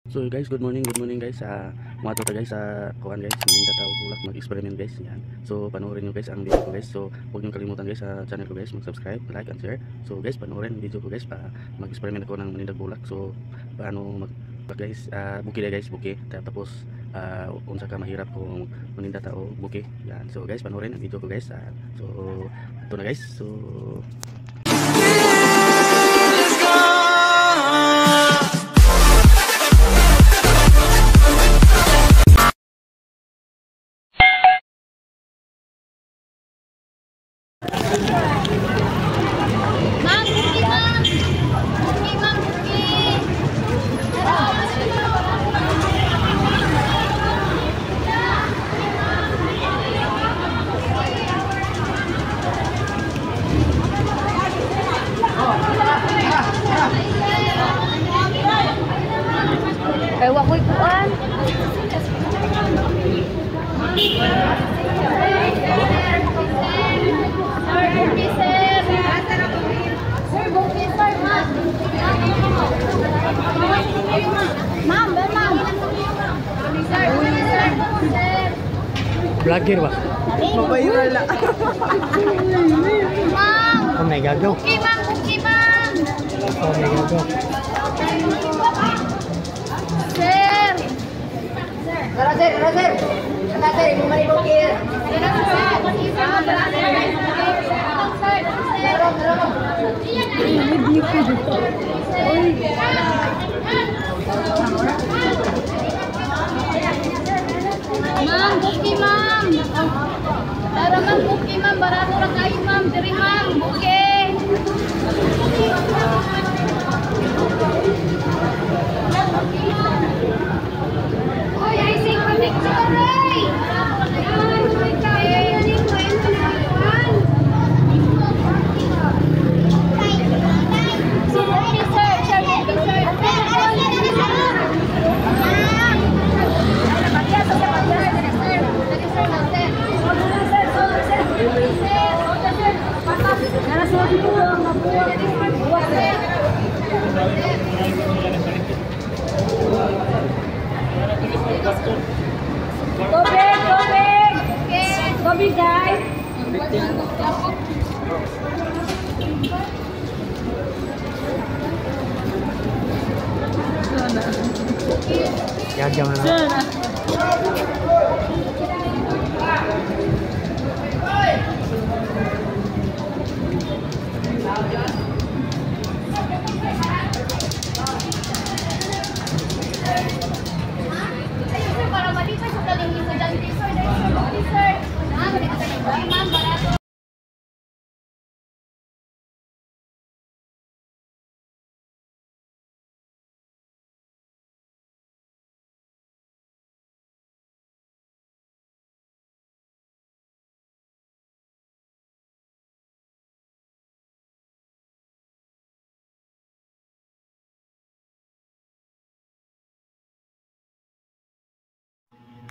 So guys, good morning guys. Mga ta guys sa kuan guys, maninda tao bulak mag-experiment guys. Yan. So panoorin niyo guys ang video ko guys. So huwag niyo kalimutan guys sa channel ko guys, mag-subscribe, like and share. So guys, panoorin ang video ko guys para mag-experiment ako ng manindag bulak. So paano guys, buki na guys, buki. Tapos unsa ka mahirap kung maninda tao buki. Yan. So guys, panoorin ang video ko guys. So ito na guys. So Ewa ko'y kuan. vlogger ba? Mabayral na. Oh my god. Buki mang. Oh my god. Sir. Tara sir. Tara sir, mo mali bukir. Ma'am, buki ma'am. Tara ma'am, buki ma'am. Barato ra kayo ma'am. Diri ma'am, buki. Oy, ay sing picture ay. Go big guys. Gagawa na.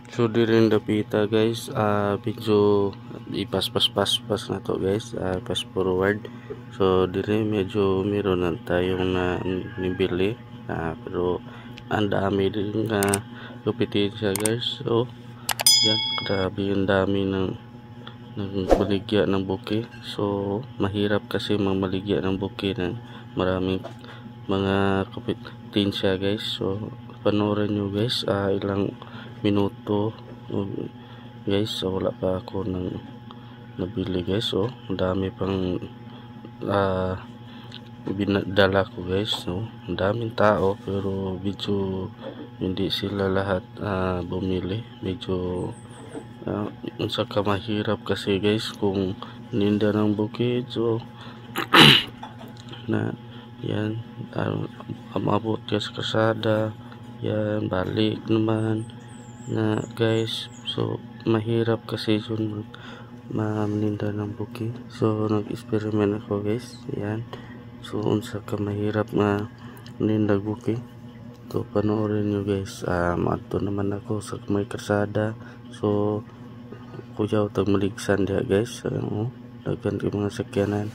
So diri dapita guys, medyo ipas na to guys, pass forward. So diri medyo meron na tayong na nibili, pero ang dami din nga lupitin siya guys. So yan, grabe yung dami ng baligya ng buki. So mahirap kasi mamaligya ng buki ng maraming mga kapitin siya guys. So panoorin nyo guys, ilang minuto guys. So wala pa ako nabili guys. So dami pang binadala ko guys. So daming tao pero medyo hindi sila lahat bumili. Medyo unsa ka mahirap kasi guys kung ninda ng bukid. So na yan, umabot ka sa kasada yan, balik naman na guys. So mahirap kasi yun maninda ng buki. So nag-experiment ako guys. Yan. So unsa ka mahirap maninda buki. So panoorin nyo guys. Maadto naman ako sa may kasada. So kuyaw tag maligsan diha guys. Daghan kay mga sakyanan.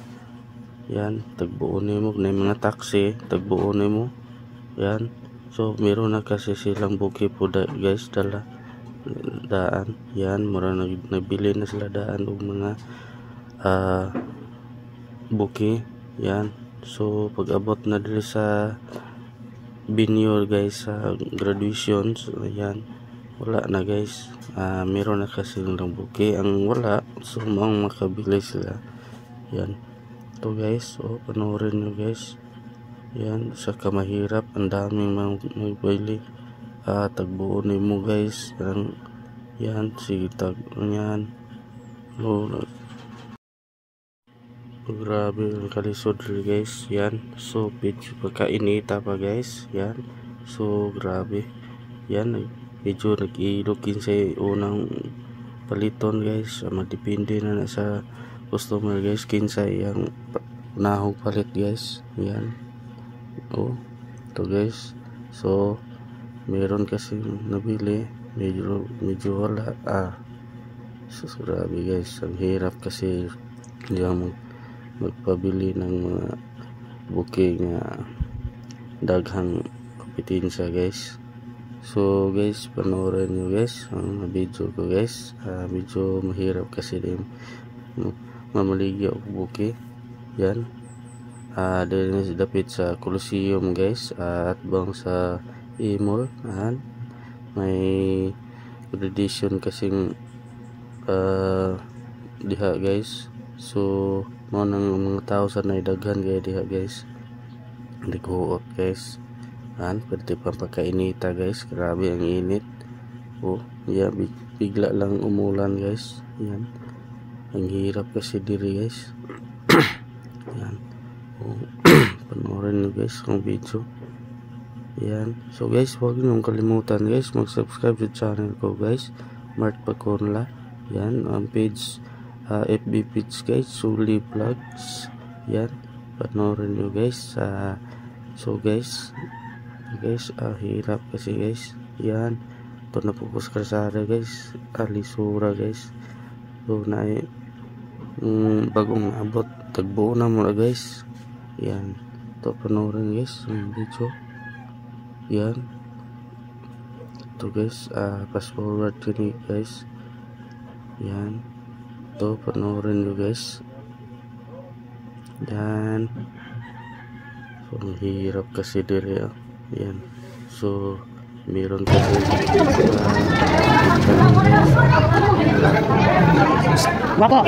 Yan, tagbuon nimo na mga taxi, tagbuon nimo. Yan. So meron na kasi silang buki po guys dala daan yan, mura nabili na sila daan og mga buki yan. So pag abot na diri sa binyo guys sa graduation, so yan wala na guys, meron na kasi silang buki, ang wala so maong makabili sila yan. To guys, so panoorin nyo guys yan, sa kamahirap ang daming magbili, tagbuo mo guys yan, sige tag yan. Grabe ang kalisod guys yan. So pagkainita pa guys yan, so grabe yan, medyo nag-ilukin sa unang paliton guys, madepende na sa customer guys kinsay ang unahong palit guys yan. To guys, so meron kasi nabili, medyo wala, so grabe guys, ang hirap kasi diyan magpabili ng mga buki nga daghang kompetensya guys. So guys, panoorin nyo guys ang video ko guys, medyo mahirap kasi din mamaligya og buki yan. Dili na dapit sa Coliseum guys, at bang sa Imol may tradition kasing diha guys. So mo nang mga tao sa naidaghan gaya diha guys, naghuot guys pwede pang pagkainita guys, grabe ang init. Yeah, bigla lang umulan guys yan, ang hirap kasi diri guys yan. Panoorin nyo guys ang video yan. So guys, huwag nyo kalimutan guys mag-subscribe sa channel ko guys, Mart Paconla yan, ang page FB page guys, Suli Vlogs yan, panoorin nyo guys. So guys, hirap kasi guys yan. Ito na po sa kalsada guys, alisura guys. So na bagong abot, tagbuo na muna guys yan. Ito panoorin guys ang video yan. Ito guys, fast forward kini guys yan. Ito panoorin nyo guys yan. So ang hirap kasi diri yan. So meron kasi Wapo.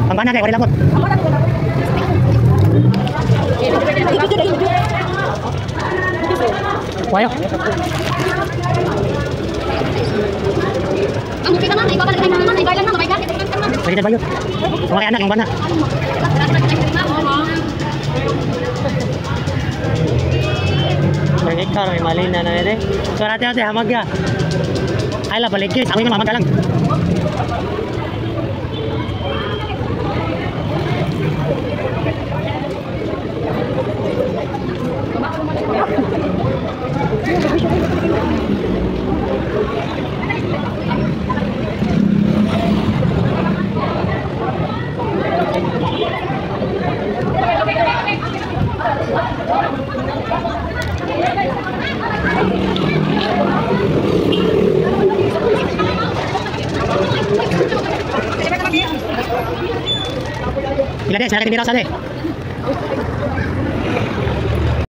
Pampana kayak lamot. Wayo. Ang kita na, ibabalik tayo naman, ibalan na, mabayad. Pwede tayo. Mga anak yang mana? Balik ka may mali na na rin. So hati-hati hamag ya. Ay la balik guys, ako yung mamag lang. Ilan deh, saya akan dimiras deh.